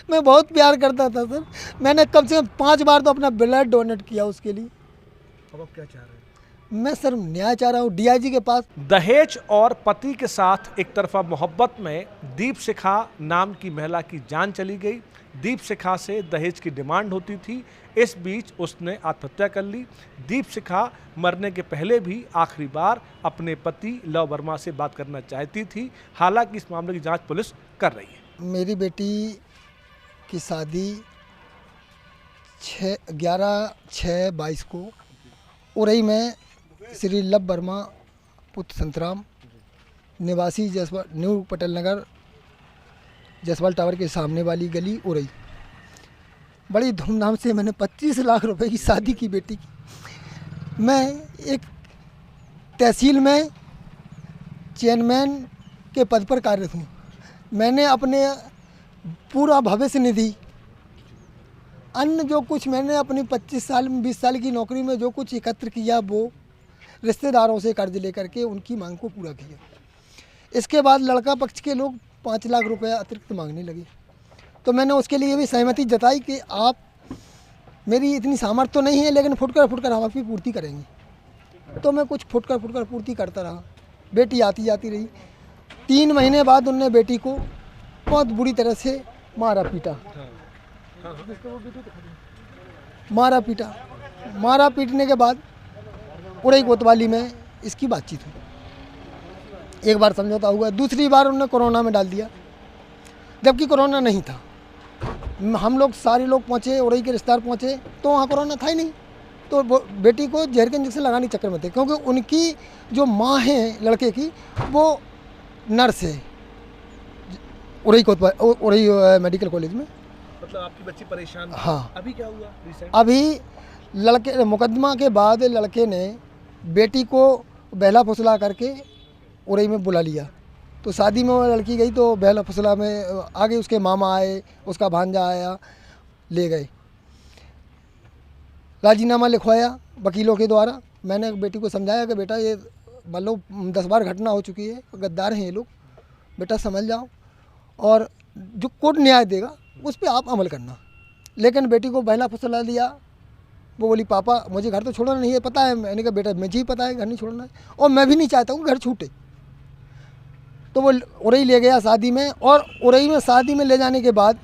मैं बहुत प्यार करता था सर। मैंने कम से कम 5 बार तो अपना ब्लड डोनेट किया उसके लिए। अब आप क्या चाह रहे हैं? मैं सर न्याय चाह रहा हूँ डीआईजी के पास। दहेज और पति के साथ एक तरफा मोहब्बत में दीप शिखा नाम की महिला की जान चली गई। दीप शिखा से दहेज की डिमांड होती थी, इस बीच उसने आत्महत्या कर ली। दीप शिखा मरने के पहले भी आखिरी बार अपने पति लव वर्मा से बात करना चाहती थी। हालांकि इस मामले की जांच पुलिस कर रही है। मेरी बेटी की शादी 11/6/22 को उरई में श्री लव वर्मा पुत्र संतराम निवासी जसवाल न्यू पटेल नगर जसवाल टावर के सामने वाली गली उरई, बड़ी धूमधाम से मैंने 25 लाख रुपए की शादी की बेटी की। मैं एक तहसील में चेयरमैन के पद पर कार्यरत हूँ। मैंने अपने पूरा भविष्य निधि अन्य जो कुछ मैंने अपनी 25 साल 20 साल की नौकरी में जो कुछ एकत्र किया वो रिश्तेदारों से कर्ज लेकर के उनकी मांग को पूरा किया। इसके बाद लड़का पक्ष के लोग 5 लाख रुपए अतिरिक्त मांगने लगे, तो मैंने उसके लिए भी सहमति जताई कि आप मेरी इतनी सामर्थ्य तो नहीं है लेकिन फुटकर हम आपकी पूर्ति करेंगे। तो मैं कुछ फुटकर पूर्ति करता रहा। बेटी आती जाती रही। 3 महीने बाद उनने बेटी को बहुत बुरी तरह से मारा पीटने के बाद उड़ई कोतवाली में इसकी बातचीत हुई। एक बार समझौता हुआ, दूसरी बार उन्होंने कोरोना में डाल दिया, जबकि कोरोना नहीं था। हम लोग सारे लोग पहुँचे, उड़ई के रिश्तेदार पहुँचे तो वहाँ कोरोना था ही नहीं। तो बेटी को जहर के इंजेक्शन लगाने के चक्कर में थे, क्योंकि उनकी जो माँ है लड़के की वो नर्स है उड़ई मेडिकल कॉलेज में। मतलब आपकी बच्ची परेशान? हाँ। अभी क्या हुआ रिसेंट? अभी लड़के मुकदमा के बाद लड़के ने बेटी को बहला फुसला करके उड़ई में बुला लिया। तो शादी में वो लड़की गई तो बहला फुसला में आगे उसके मामा आए, उसका भांजा आया, ले गए। राजीनामा लिखवाया वकीलों के द्वारा। मैंने बेटी को समझाया कि बेटा ये मान लो 10 बार घटना हो चुकी है, गद्दार हैं ये लोग, बेटा समझ जाओ और जो कोर्ट न्याय देगा उस पर आप अमल करना। लेकिन बेटी को बहला फुसला दिया। वो बोली पापा मुझे घर तो छोड़ना नहीं है, पता है। मैंने कहा बेटा मुझे ही पता है घर नहीं छोड़ना है और मैं भी नहीं चाहता हूँ घर छूटे। तो वो उड़ई ले गया शादी में, और उड़ई में शादी में ले जाने के बाद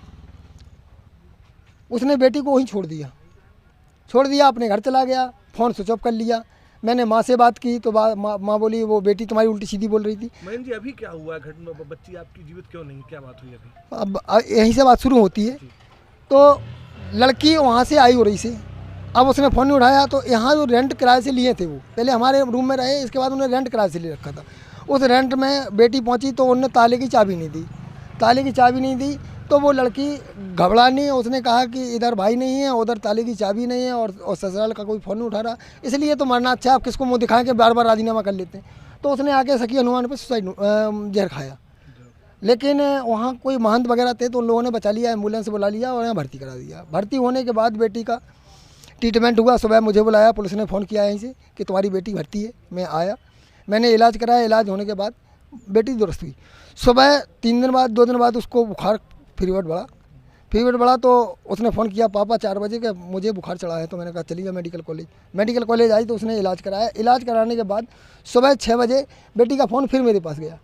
उसने बेटी को वहीं छोड़ दिया, अपने घर चला गया, फ़ोन स्विच ऑफ कर लिया। मैंने माँ से बात की तो माँ बोली वो बेटी तुम्हारी उल्टी सीधी बोल रही थी। महेंद्र जी अभी क्या हुआ घटना? बच्ची आपकी जीवित क्यों नहीं, क्या बात हुई अभी? अब यहीं से बात शुरू होती है। तो लड़की वहाँ से आई उड़ई से, अब उसने फ़ोन नहीं उठाया। तो यहाँ जो रेंट किराए से लिए थे, वो पहले हमारे रूम में रहे, इसके बाद उन्होंने रेंट किराए से ले रखा था। उस रेंट में बेटी पहुँची तो उन्होंने ताले की चाबी नहीं दी। तो वो लड़की घबरानी, उसने कहा कि इधर भाई नहीं है, उधर ताले की चाबी नहीं है और ससुराल का कोई फ़ोन नहीं उठा रहा, इसलिए तो मरना अच्छा, आप किसको मुँह दिखाएं कि बार बार राजीनामा कर लेते हैं। तो उसने आके सखी हनुमान पर सुसाइड जहर खाया। लेकिन वहाँ कोई महंत वगैरह थे तो उन लोगों ने बचा लिया, एम्बुलेंस बुला लिया और यहाँ भर्ती करा दिया। भर्ती होने के बाद बेटी का ट्रीटमेंट हुआ। सुबह मुझे बुलाया, पुलिस ने फ़ोन किया यहीं से कि तुम्हारी बेटी भर्ती है। मैं आया, मैंने इलाज कराया। इलाज होने के बाद बेटी दुरुस्त हुई। सुबह 3 दिन बाद 2 दिन बाद उसको बुखार फीवर बढ़ा तो उसने फ़ोन किया पापा 4 बजे के मुझे बुखार चढ़ा है। तो मैंने कहा चलिए मेडिकल कॉलेज आई तो उसने इलाज कराया। इलाज कराने के बाद सुबह 6 बजे बेटी का फ़ोन फिर मेरे पास गया,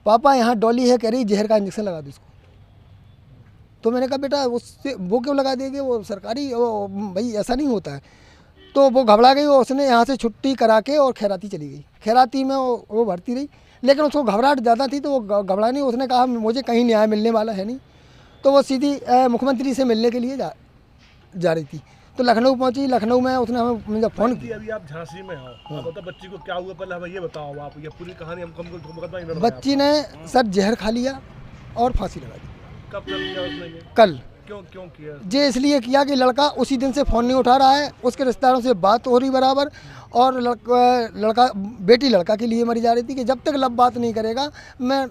पापा यहाँ डॉली है, कह रही जहर का इंजेक्शन लगा दो इसको। तो मैंने कहा बेटा उससे वो क्यों लगा देंगे, वो सरकारी, वो भाई ऐसा नहीं होता है। तो वो घबरा गई, उसने यहाँ से छुट्टी करा के और खैराती चली गई। खैराती में वो भर्ती रही, लेकिन उसको घबराहट ज़्यादा थी तो वो घबरा नहीं। उसने कहा मुझे कहीं न्याय मिलने वाला है नहीं, तो वो सीधी मुख्यमंत्री से मिलने के लिए जा रही थी। तो लखनऊ पहुंची। लखनऊ में उसने हमें मुझे फ़ोन किया। अभी आप झांसी में हो, आप बताओ बच्ची को क्या हुआ, पहले हमें ये बताओ आप, ये पूरी कहानी हमको। बच्ची ने सर जहर खा लिया और फांसी लगा दी। कब कर लिया उसने ये? कल। क्यों किया? ये इसलिए किया कि लड़का उसी दिन से फ़ोन नहीं उठा रहा है, उसके रिश्तेदारों से बात हो रही बराबर, और बेटी लड़का के लिए मरी जा रही थी कि जब तक लब बात नहीं करेगा मैं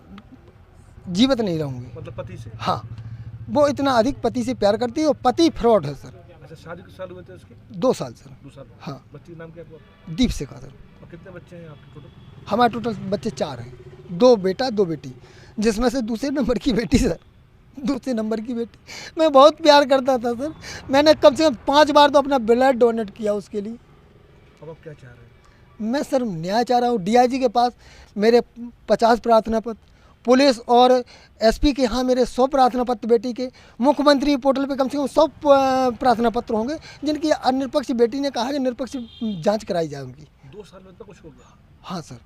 जीवित नहीं रहूँगी। मतलब पति से? हाँ, वो इतना अधिक पति से प्यार करती है और पति फ्रॉड है सर। अच्छा, शादी कितने साल हुए थे उसके? 2 साल सर। 2 साल? हाँ। बच्ची नाम क्या हुआ? दीप शिखा सर। और कितने बच्चे हैं आपके टोटल? हमारे टोटल बच्चे 4 हैं, 2 बेटा 2 बेटी, जिसमें से दूसरे नंबर की बेटी सर दूसरे नंबर की बेटी, मैं बहुत प्यार करता था सर। मैंने कम से कम 5 बार तो अपना ब्लड डोनेट किया उसके लिए। अब आप क्या चाह रहे हैं? मैं सर न्याय चाह रहा हूँ। डीआईजी के पास मेरे 50 प्रार्थना पत्र, पुलिस और एसपी के यहाँ मेरे 100 प्रार्थना पत्र बेटी के, मुख्यमंत्री पोर्टल पे कम से कम 100 प्रार्थना पत्र होंगे जिनकी निरपक्ष बेटी ने कहा कि निरपक्ष जांच कराई जाए उनकी। 2 साल में तो कुछ हो गया। हाँ सर।